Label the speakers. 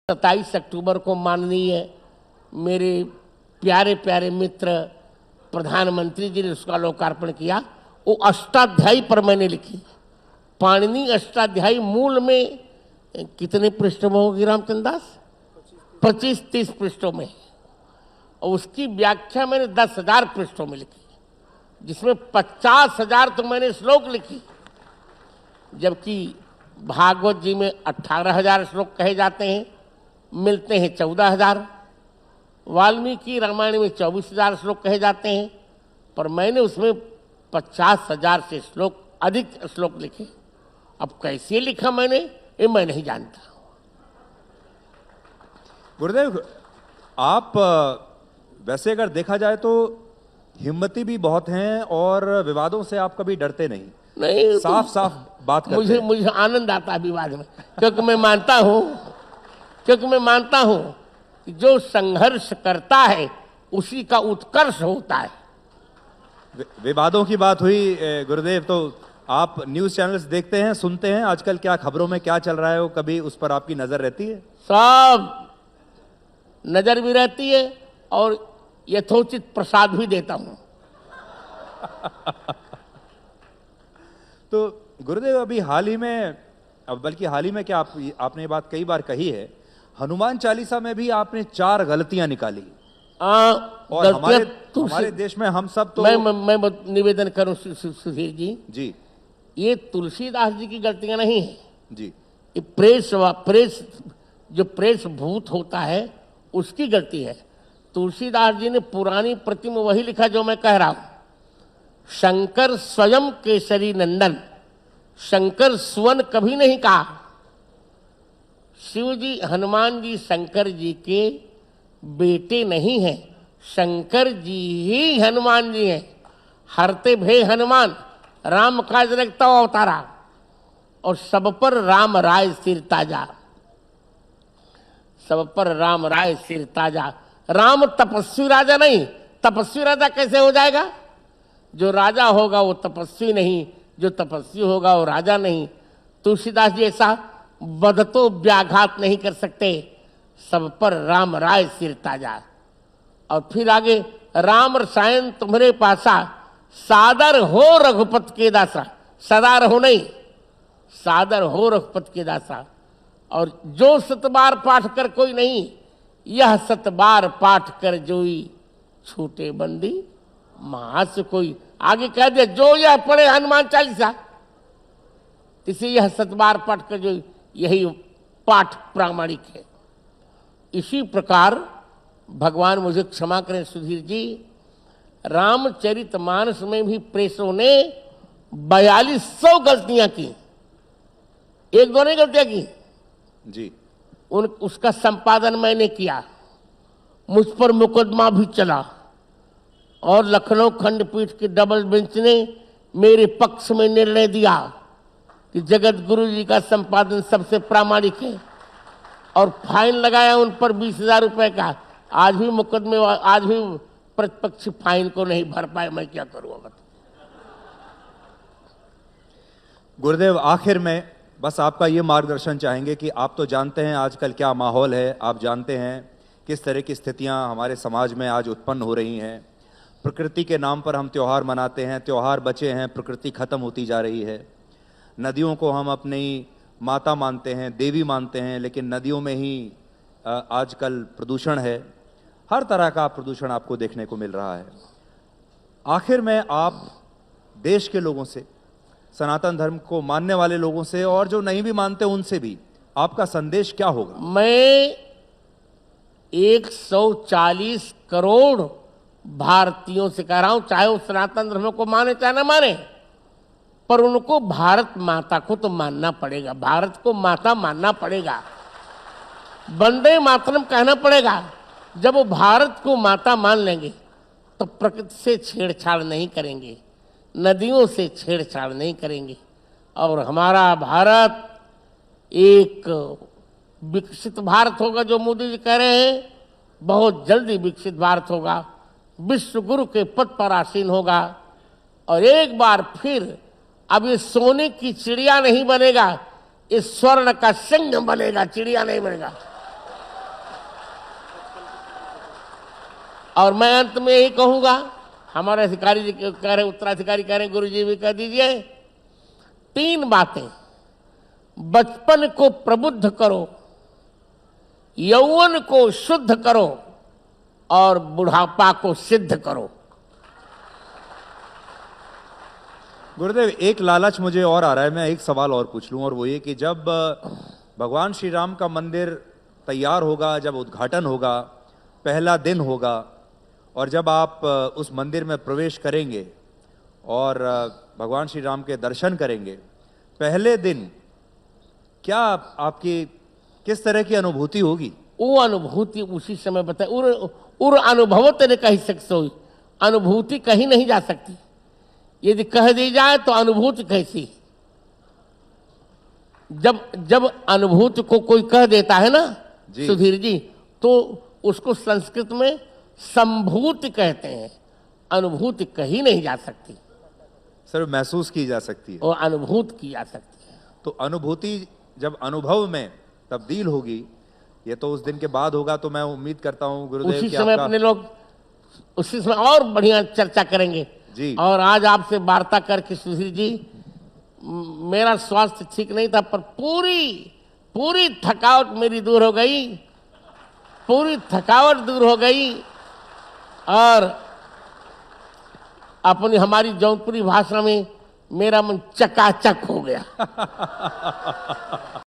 Speaker 1: 27 अक्टूबर को माननीय मेरे प्यारे प्यारे मित्र प्रधानमंत्री जी ने उसका लोकार्पण किया। वो अष्टाध्यायी पर मैंने लिखी। पाणिनि अष्टाध्यायी मूल में कितने पृष्ठों में होगी रामचंद्र दास? 25-30 पृष्ठों में। और उसकी व्याख्या मैंने 10,000 पृष्ठों में लिखी, जिसमें 50,000 तो मैंने श्लोक लिखी, जबकि भागवत जी में 18,000 श्लोक कहे जाते हैं, मिलते हैं 14,000। वाल्मीकि रामायण में 24,000 श्लोक कहे जाते हैं, पर मैंने उसमें 50,000 से अधिक श्लोक लिखे। अब कैसे लिखा मैंने, ये मैं नहीं जानता।
Speaker 2: गुरुदेव, आप वैसे अगर देखा जाए तो हिम्मती भी बहुत हैं और विवादों से आप कभी डरते नहीं।
Speaker 1: नहीं,
Speaker 2: साफ साफ बात करते हैं।
Speaker 1: मुझे आनंद आता है विवाद में, क्योंकि मैं मानता हूं कि जो संघर्ष करता है उसी का उत्कर्ष होता है।
Speaker 2: विवादों की बात हुई गुरुदेव, तो आप न्यूज चैनल्स देखते हैं, सुनते हैं, आजकल क्या खबरों में क्या चल रहा है, वो कभी उस पर आपकी नजर रहती है?
Speaker 1: सब नजर भी रहती है और यथोचित प्रसाद भी देता हूं।
Speaker 2: तो गुरुदेव, अभी हाल ही में, बल्कि हाल ही में क्या, आपने ये बात कई बार कही है, हनुमान चालीसा में भी आपने 4 गलतियां निकाली। और हमारे देश में हम सब तो
Speaker 1: मैं निवेदन करूं सुधीर जी, ये तुलसीदास जी की गलतियां नहीं है
Speaker 2: जी।
Speaker 1: ये प्रेस भूत होता है उसकी गलती है। तुलसीदास जी ने पुरानी प्रतिमा वही लिखा जो मैं कह रहा हूं। शंकर स्वयं केसरी नंदन, शंकर सुवन कभी नहीं कहा। शिव जी, हनुमान जी शंकर जी के बेटे नहीं हैं, शंकर जी ही हनुमान जी हैं। हरते भे हनुमान, राम काज रखता अवतारा, और सब पर राम राय सिर ताजा, सब पर राम राय सिर ताजा। राम तपस्वी राजा नहीं। तपस्वी राजा कैसे हो जाएगा? जो राजा होगा वो तपस्वी नहीं, जो तपस्वी होगा वो राजा नहीं। तुलसीदास जी ऐसा बदतो व्याघात नहीं कर सकते। सब पर राम राय सिर ताजा। और फिर आगे, राम रसायन तुम्हारे पासा, सादर हो रघुपत के दासा। सदा रहो नहीं, सादर हो रघुपत के दासा। और जो 7 बार पाठ कर कोई नहीं, यह 7 बार पाठ कर जोई, छूटे बंदी महास कोई। आगे कह दिया, जो यह पढ़े हनुमान चालीसा, इसे यह 7 बार पाठ कर जोई, यही पाठ प्रामाणिक है। इसी प्रकार भगवान मुझे क्षमा करें सुधीर जी, रामचरितमानस में भी प्रेसों ने 4200 गलतियां की। 1-2 नहीं गलतियां की
Speaker 2: जी।
Speaker 1: उसका संपादन मैंने किया। मुझ पर मुकदमा भी चला और लखनऊ खंडपीठ की डबल बेंच ने मेरे पक्ष में निर्णय दिया कि जगत गुरु जी का संपादन सबसे प्रामाणिक है, और फाइन लगाया उन पर 20,000 रुपए का। आज भी प्रतिपक्ष फाइन को नहीं भर पाए, मैं क्या करूँ?
Speaker 2: गुरुदेव, आखिर में बस आपका ये मार्गदर्शन चाहेंगे कि आप तो जानते हैं आजकल क्या माहौल है, आप जानते हैं किस तरह की स्थितियां हमारे समाज में आज उत्पन्न हो रही हैं। प्रकृति के नाम पर हम त्यौहार मनाते हैं, त्यौहार बचे हैं, प्रकृति खत्म होती जा रही है। नदियों को हम अपनी माता मानते हैं, देवी मानते हैं, लेकिन नदियों में ही आजकल प्रदूषण है। हर तरह का प्रदूषण आपको देखने को मिल रहा है। आखिर में आप देश के लोगों से, सनातन धर्म को मानने वाले लोगों से, और जो नहीं भी मानते उनसे भी आपका संदेश क्या होगा?
Speaker 1: मैं 140 करोड़ भारतीयों से कह रहा हूं, चाहे वो सनातन धर्म को माने चाहे ना माने, पर उनको भारत माता को तो मानना पड़ेगा। भारत को माता मानना पड़ेगा, वंदे मातरम कहना पड़ेगा। जब वो भारत को माता मान लेंगे तो प्रकृति से छेड़छाड़ नहीं करेंगे, नदियों से छेड़छाड़ नहीं करेंगे, और हमारा भारत एक विकसित भारत होगा। जो मोदी जी कह रहे हैं, बहुत जल्दी विकसित भारत होगा, विश्व गुरु के पद पर आसीन होगा। और एक बार फिर अब ये सोने की चिड़िया नहीं बनेगा, इस स्वर्ण का सिंह बनेगा, चिड़िया नहीं बनेगा। और मैं अंत में यही कहूंगा, हमारे अधिकारी जी कह रहे, उत्तराधिकारी कह रहे, गुरु जी भी कह दीजिए, 3 बातें। बचपन को प्रबुद्ध करो, यौवन को शुद्ध करो और बुढ़ापा को सिद्ध करो।
Speaker 2: गुरुदेव, एक लालच मुझे और आ रहा है, मैं एक सवाल और पूछ लूं, और वो ये कि जब भगवान श्री राम का मंदिर तैयार होगा, जब उद्घाटन होगा, पहला दिन होगा, और जब आप उस मंदिर में प्रवेश करेंगे और भगवान श्री राम के दर्शन करेंगे, पहले दिन क्या आपकी किस तरह की अनुभूति होगी?
Speaker 1: वो अनुभूति उसी समय बताए, उर अनुभव तेरे कही सकते हो, अनुभूति कहीं नहीं जा सकती। यदि कह दी जाए तो अनुभूति कैसी? जब अनुभूति को कोई कह देता है ना सुधीर जी, तो उसको संस्कृत में संभूति कहते हैं। अनुभूति कहीं नहीं जा सकती,
Speaker 2: सिर्फ महसूस की जा सकती है,
Speaker 1: और अनुभूत की जा सकती है।
Speaker 2: तो अनुभूति जब अनुभव में तब्दील होगी, ये तो उस दिन के बाद होगा। तो मैं उम्मीद करता हूं गुरुदेव
Speaker 1: उसी
Speaker 2: कि
Speaker 1: समय अपने लोग उसी समय और बढ़िया चर्चा करेंगे
Speaker 2: जी।
Speaker 1: और आज आपसे वार्ता करके सुधीर जी, मेरा स्वास्थ्य ठीक नहीं था, पर पूरी थकावट मेरी दूर हो गई, पूरी थकावट दूर हो गई, और अपनी हमारी जौनपुरी भाषा में मेरा मन चकाचक हो गया।